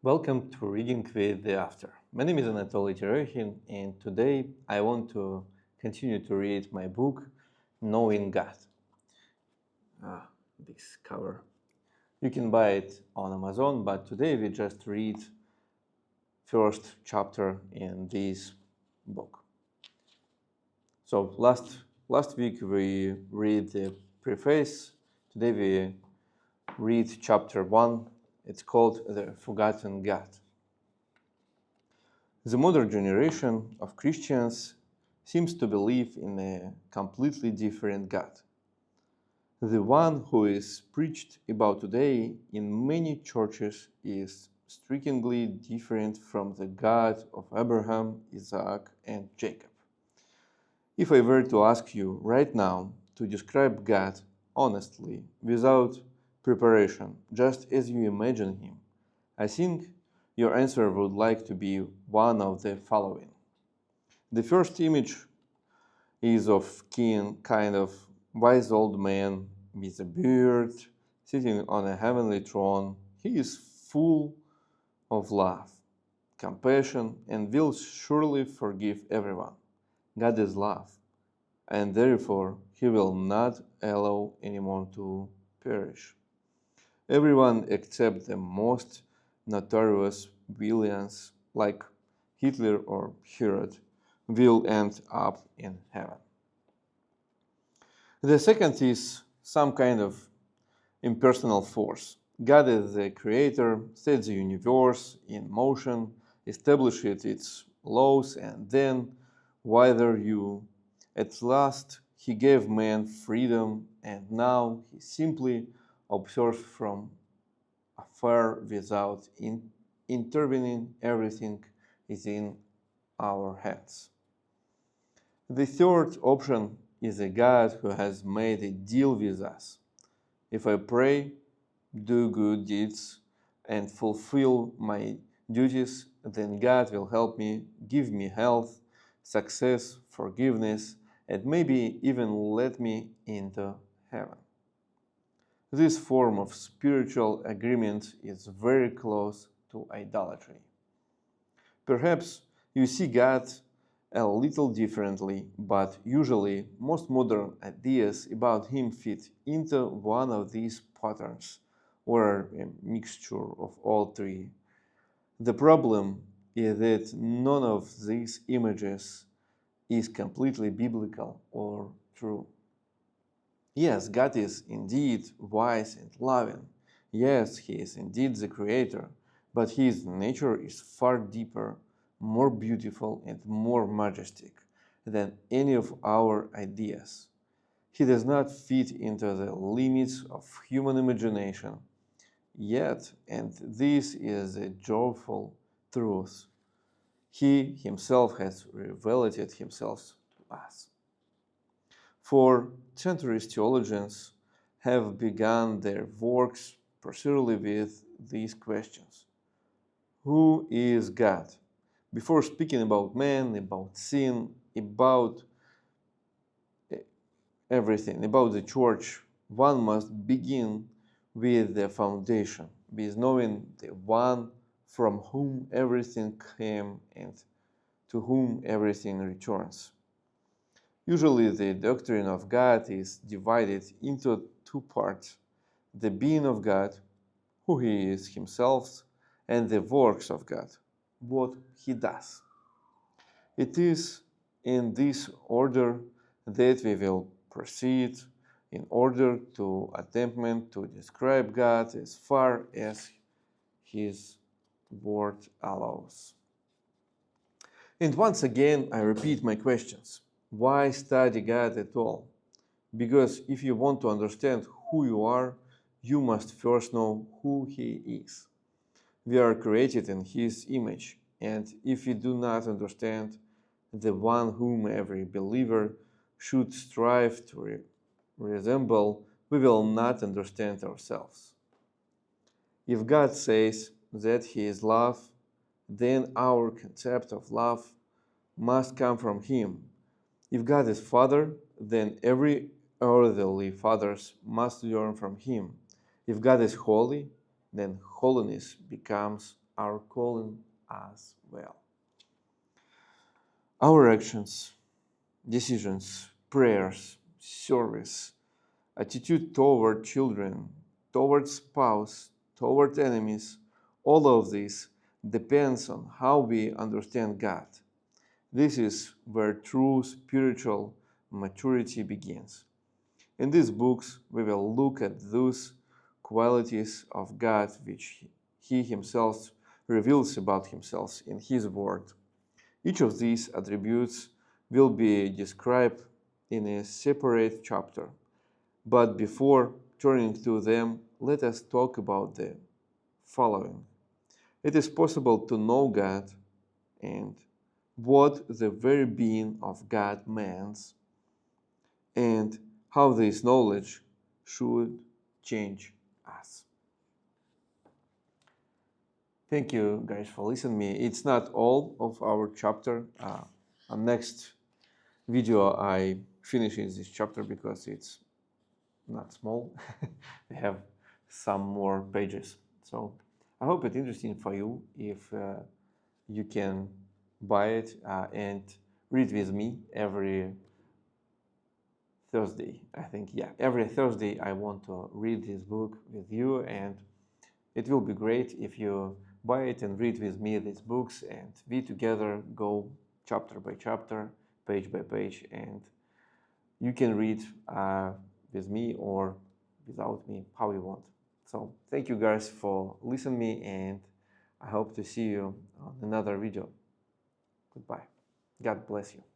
Welcome to Reading with the After. My name is Anatoliy.terekhin, and today I want to continue to read my book, Knowing God. This cover. You can buy it on Amazon, but today we just read first chapter in this book. So last week we read the preface. Today we read chapter 1. It's called The Forgoten God. The modern generation of Christians seems to believe in a completely different God. The one who is preached about today in many churches is strikingly different from the God of Abraham, Isaac, and Jacob. If I were to ask you right now to describe God honestly, without preparation, just as you imagine him, I think your answer would like to be one of the following. The first image is of kind of wise old man with a beard sitting on a heavenly throne. He is full of love, compassion, and will surely forgive everyone. God is love, and therefore he will not allow anyone to perish. Everyone except the most notorious villains like Hitler or Herod will end up in heaven. The second is some kind of impersonal force. God is the creator, set the universe in motion, established its laws, and then, whither you, at last he gave man freedom, and now he simply observes from afar without intervening. Everything is in our hands. The third option is a God who has made a deal with us. If I pray, do good deeds, and fulfill my duties, then God will help me, give me health, success, forgiveness, and maybe even let me into heaven. This form of spiritual agreement is very close to idolatry. Perhaps you see God a little differently, but usually most modern ideas about him fit into one of these patterns or a mixture of all three. The problem is that none of these images is completely biblical or true. Yes, God is indeed wise and loving. Yes, he is indeed the creator, but his nature is far deeper, more beautiful, and more majestic than any of our ideas. He does not fit into the limits of human imagination. Yet, and this is a joyful truth, he himself has revealed himself to us. For centuries, theologians have begun their works precisely with these questions. Who is God? Before speaking about man, about sin, about everything, about the church, one must begin with the foundation, with knowing the one from whom everything came and to whom everything returns. Usually, the doctrine of God is divided into two parts: the being of God, who he is himself, and the works of God, what he does. It is in this order that we will proceed in order to attempt to describe God as far as his word allows. And once again, I repeat my questions. Why study God at all? Because if you want to understand who you are, you must first know who he is. We are created in his image, and if we do not understand the one whom every believer should strive to resemble, we will not understand ourselves. If God says that he is love, then our concept of love must come from him. If God is Father, then every earthly fathers must learn from him. If God is holy, then holiness becomes our calling as well. Our actions, decisions, prayers, service, attitude toward children, toward spouse, toward enemies, all of this depends on how we understand God. This is where true spiritual maturity begins. In these books, we will look at those qualities of God which He Himself reveals about Himself in His Word. Each of these attributes will be described in a separate chapter. But before turning to them, let us talk about the following. It is possible to know God and what the very being of God means, and how this knowledge should change us. Thank you guys for listening to me. It's not all of our chapter. On next video I finish this chapter because it's not small. We have some more pages. So I hope it's interesting for you if you can buy it and read with me every Thursday. I think, yeah, every Thursday I want to read this book with you, and it will be great if you buy it and read with me these books, and we together go chapter by chapter, page by page, and you can read with me or without me, how you want. So thank you guys for listening to me, and I hope to see you on another video. Goodbye. God bless you.